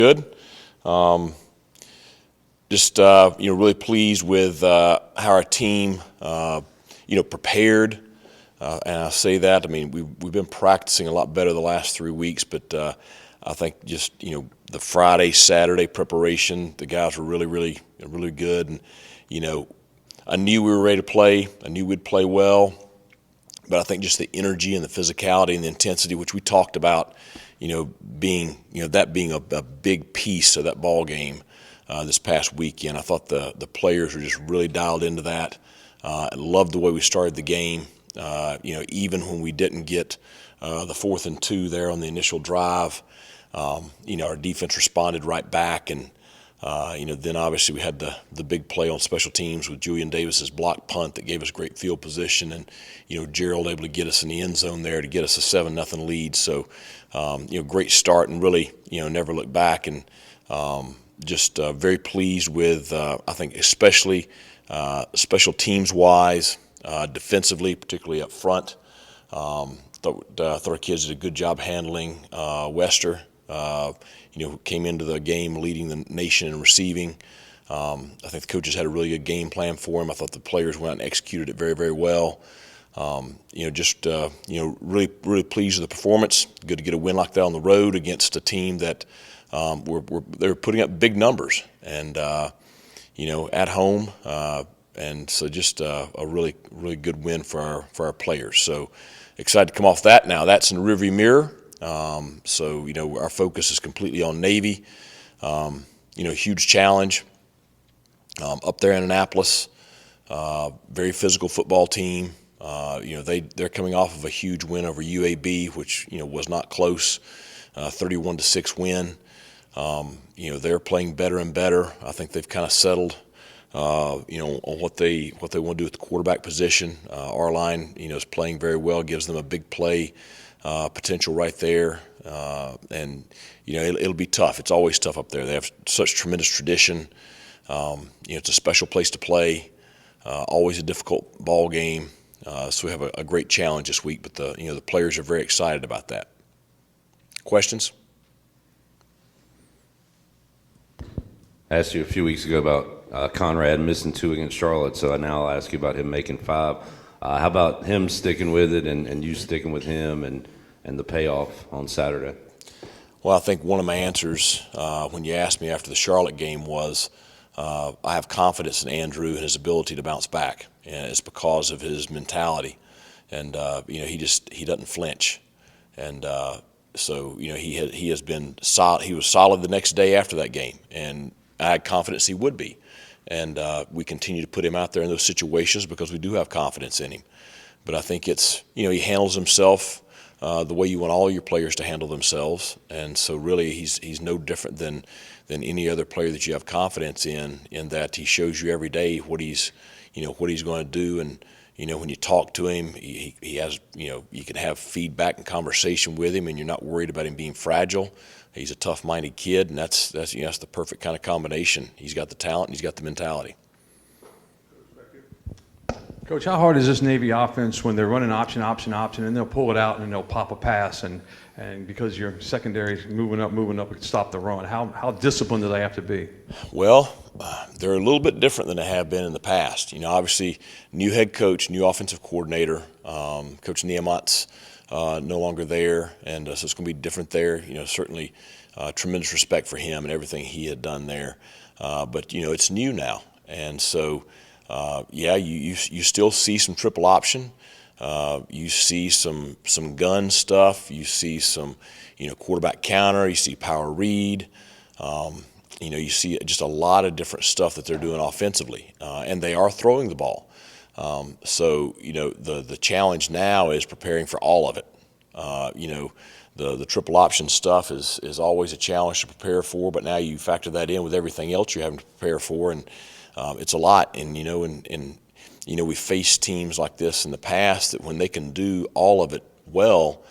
Good. Really pleased with how our team, prepared. And I say that, I mean, we've been practicing a lot better the last 3 weeks, but I think just, the Friday, Saturday preparation, the guys were really good. And, I knew we were ready to play. I knew we'd play well. But I think just the energy and the physicality and the intensity, which we talked about, being a big piece of that ball game this past weekend. I thought the players were just really dialed into that. I loved the way we started the game. Even when we didn't get the 4th and 2 there on the initial drive, our defense responded right back. And then obviously we had the big play on special teams with Julian Davis's block punt that gave us great field position, and Gerald able to get us in the end zone there to get us a 7-0 lead. So great start, and really never look back, and just very pleased with I think especially special teams wise, defensively, particularly up front. Thought our kids did a good job handling Wester. Who came into the game leading the nation in receiving. I think the coaches had a really good game plan for him. I thought the players went out and executed it very well. Really pleased with the performance. Good to get a win like that on the road against a team that they're putting up big numbers, and at home. And so just a really good win for our players. So excited to come off that. Now that's in the rearview mirror. Our focus is completely on Navy. Huge challenge up there in Annapolis. Very physical football team. They're coming off of a huge win over UAB, which was not close, 31-6 win. They're playing better and better. I think they've kind of settled, on what they want to do at the quarterback position. Our line, is playing very well, gives them a big play potential right there, and it'll be tough. It's always tough up there. They have such tremendous tradition. It's a special place to play. Always a difficult ball game. So we have a great challenge this week. But the players are very excited about that. Questions? I asked you a few weeks ago about Conrad missing 2 against Charlotte, so now I'll ask you about him making 5. How about him sticking with it and you sticking with him and the payoff on Saturday? Well, I think one of my answers when you asked me after the Charlotte game was I have confidence in Andrew and his ability to bounce back, and it's because of his mentality. And he doesn't flinch, and so he has been solid. He was solid the next day after that game, and I had confidence he would be. And we continue to put him out there in those situations because we do have confidence in him. But I think it's, he handles himself the way you want all your players to handle themselves. And so really he's no different than any other player that you have confidence in that he shows you every day what he's going to do. And, when you talk to him, he has, you can have feedback and conversation with him, and you're not worried about him being fragile. He's a tough-minded kid, and that's the perfect kind of combination. He's got the talent, and he's got the mentality. Coach, how hard is this Navy offense when they're running option, and they'll pull it out and they'll pop a pass, and because your secondary is moving up, to stop the run? How disciplined do they have to be? Well, they're a little bit different than they have been in the past. Obviously, new head coach, new offensive coordinator, Coach Niemot's no longer there, and so it's going to be different there. Certainly tremendous respect for him and everything he had done there. But it's new now, and so you still see some triple option. You see some gun stuff. You see some quarterback counter. You see power read. You see just a lot of different stuff that they're doing offensively, and they are throwing the ball. So the challenge now is preparing for all of it. The triple option stuff is always a challenge to prepare for, but now you factor that in with everything else you're having to prepare for, and it's a lot. And we faced teams like this in the past that when they can do all of it well,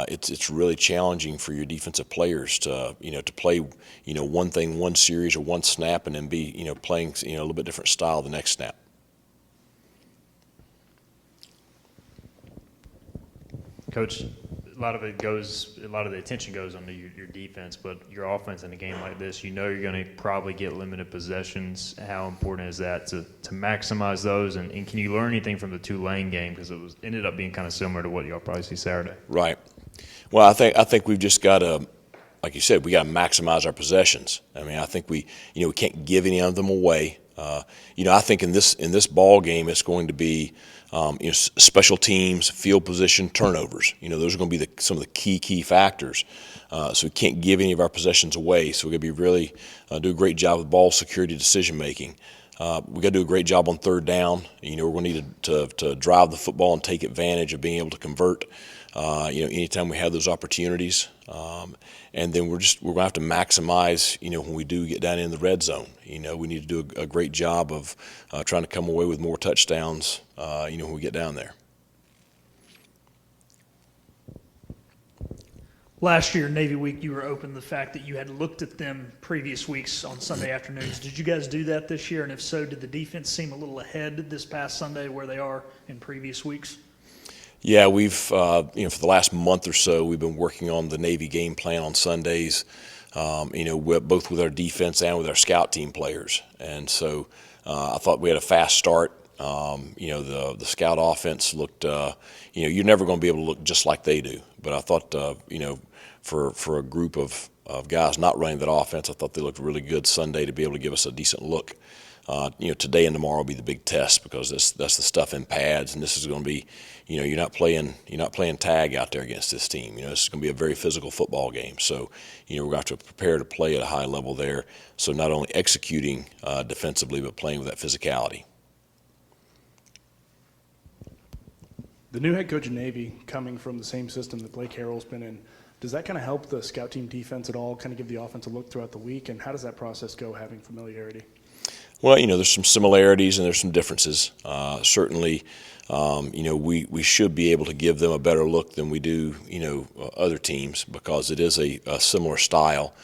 it's really challenging for your defensive players to play one thing one series or one snap and then be playing a little bit different style the next snap. Coach, a lot of the attention goes on your defense, but your offense in a game like this, you know you're going to probably get limited possessions. How important is that to maximize those? And can you learn anything from the Tulane game? Because it ended up being kind of similar to what you'll probably see Saturday. Right. Well, I think we've just got to, like you said, we got to maximize our possessions. I mean, I think we can't give any of them away. I think in this ball game, it's going to be special teams, field position, turnovers. Those are going to be some of the key factors. So we can't give any of our possessions away. So we're going to be really do a great job with ball security, decision making. We got to do a great job on third down. We're going to need to drive the football and take advantage of being able to convert. Anytime we have those opportunities, and then we're going to have to maximize. When we do get down in the red zone, we need to do a great job of trying to come away with more touchdowns. When we get down there. Last year, Navy Week, you were open to the fact that you had looked at them previous weeks on Sunday afternoons. Did you guys do that this year? And if so, did the defense seem a little ahead this past Sunday where they are in previous weeks? Yeah, we've for the last month or so, we've been working on the Navy game plan on Sundays. Both with our defense and with our scout team players. And so I thought we had a fast start. The scout offense looked. You're never going to be able to look just like they do. But I thought, for a group of guys not running that offense, I thought they looked really good Sunday to be able to give us a decent look. Today and tomorrow will be the big test because that's the stuff in pads, and this is going to be, you're not playing tag out there against this team. This is going to be a very physical football game. So, we're going to have to prepare to play at a high level there. So not only executing defensively, but playing with that physicality. The new head coach of Navy coming from the same system that Blake Harrell's been in, does that kind of help the scout team defense at all, kind of give the offense a look throughout the week? And how does that process go, having familiarity? Well, there's some similarities and there's some differences. Certainly, we should be able to give them a better look than we do, other teams because it is a similar style.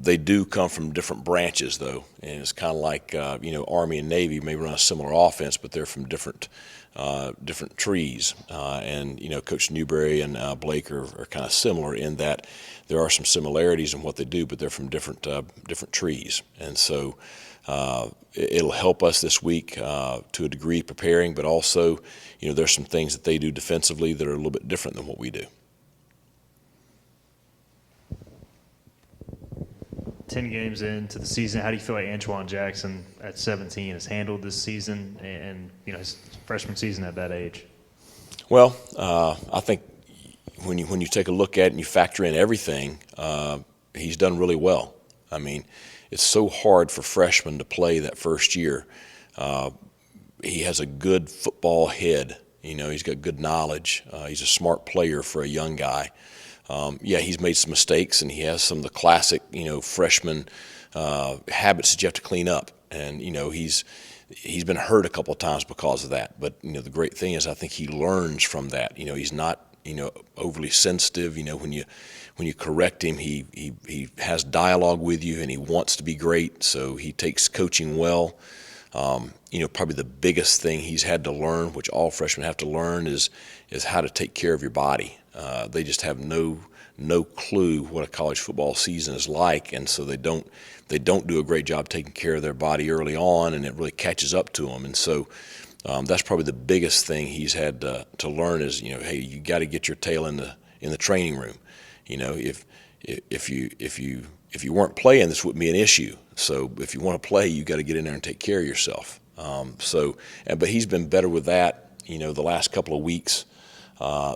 They do come from different branches, though, and it's kind of like Army and Navy may run a similar offense, but they're from different trees. And Coach Newberry and Blake are kind of similar in that there are some similarities in what they do, but they're from different trees. And so it'll help us this week to a degree preparing, but also there's some things that they do defensively that are a little bit different than what we do. 10 games into the season, how do you feel like Antwan Jackson at 17 has handled this season and his freshman season at that age? Well, I think when you take a look at it and you factor in everything, he's done really well. I mean, it's so hard for freshmen to play that first year. He has a good football head. He's got good knowledge. He's a smart player for a young guy. He's made some mistakes, and he has some of the classic, freshman habits that you have to clean up. And he's been hurt a couple of times because of that. But the great thing is, I think he learns from that. He's not overly sensitive. When you correct him, he has dialogue with you, and he wants to be great. So he takes coaching well. Probably the biggest thing he's had to learn, which all freshmen have to learn, is how to take care of your body. They just have no clue what a college football season is like, and so they don't do a great job taking care of their body early on, and it really catches up to them. And so that's probably the biggest thing he's had to learn is hey, you got to get your tail in the training room. If you weren't playing, this wouldn't be an issue. So if you want to play, you got to get in there and take care of yourself. But he's been better with that, the last couple of weeks.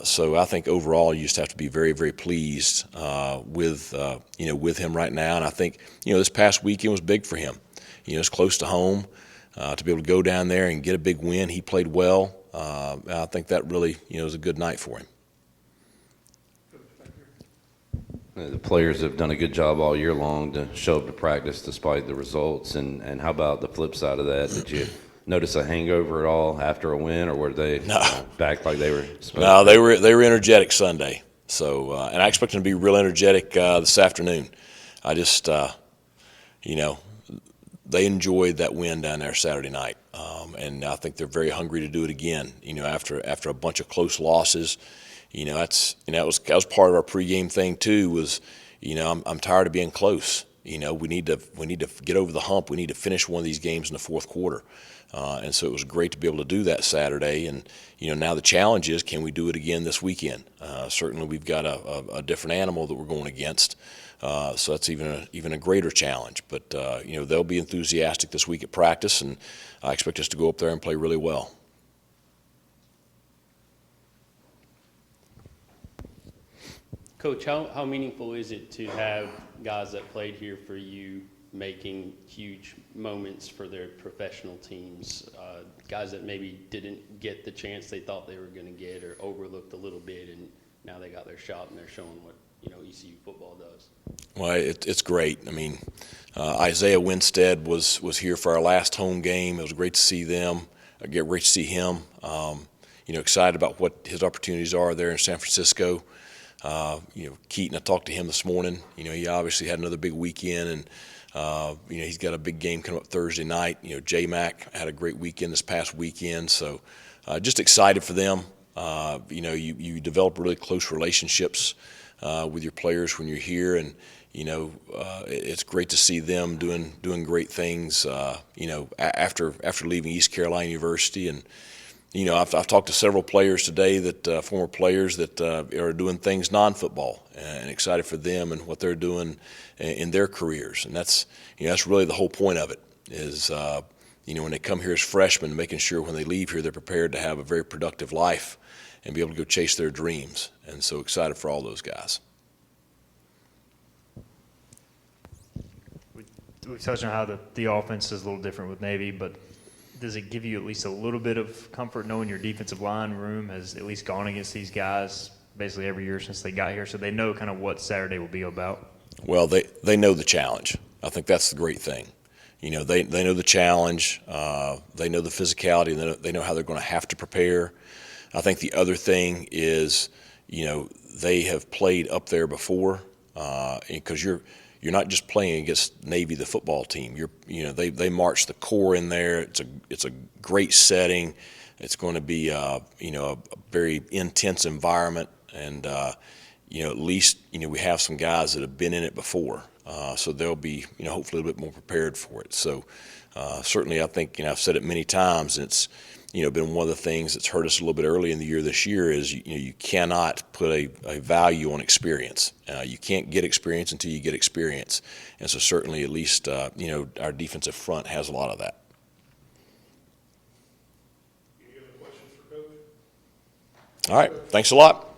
So I think overall you just have to be very, very pleased with him right now. And I think this past weekend was big for him. It's close to home to be able to go down there and get a big win. He played well. I think that really was a good night for him. The players have done a good job all year long to show up to practice despite the results. And how about the flip side of that? Did you notice a hangover at all after a win, or were they back like they were supposed No, they were energetic Sunday. So, and I expect them to be real energetic this afternoon. I just, they enjoyed that win down there Saturday night. And I think they're very hungry to do it again. After a bunch of close losses, that was part of our pregame thing too. Was I'm tired of being close. We need to get over the hump. We need to finish one of these games in the fourth quarter. And so it was great to be able to do that Saturday. And now the challenge is, can we do it again this weekend? Certainly, we've got a different animal that we're going against. So that's even a greater challenge. But they'll be enthusiastic this week at practice, and I expect us to go up there and play really well. Coach, how meaningful is it to have guys that played here for you making huge moments for their professional teams, guys that maybe didn't get the chance they thought they were going to get or overlooked a little bit, and now they got their shot and they're showing what ECU football does? Well, it's great. I mean, Isaiah Winstead was here for our last home game. It was great to see them. Great to see him. Excited about what his opportunities are there in San Francisco. Keaton, I talked to him this morning. He obviously had another big weekend, and he's got a big game coming up Thursday night. J-Mac had a great weekend this past weekend, so just excited for them. You develop really close relationships with your players when you're here, and it's great to see them doing great things. After leaving East Carolina University, and I've talked to several players today that former players that are doing things non-football, and excited for them and what they're doing in their careers. And that's really the whole point of it is when they come here as freshmen, making sure when they leave here they're prepared to have a very productive life and be able to go chase their dreams. And so excited for all those guys. We've touched on how the offense is a little different with Navy, but does it give you at least a little bit of comfort knowing your defensive line room has at least gone against these guys basically every year since they got here, so they know kind of what Saturday will be about? Well, they know the challenge. I think that's the great thing. They know the challenge. They know the physicality. They know how they're going to have to prepare. I think the other thing is, they have played up there before, because you're not just playing against Navy, the football team. They march the core in there. It's a great setting. It's going to be a very intense environment, and at least we have some guys that have been in it before, so they'll be hopefully a little bit more prepared for it. So certainly, I think I've said it many times, and it's been one of the things that's hurt us a little bit early in the year this year is you cannot put a value on experience. You can't get experience until you get experience. And so certainly at least, our defensive front has a lot of that. Any other questions for Coach? All right. Thanks a lot.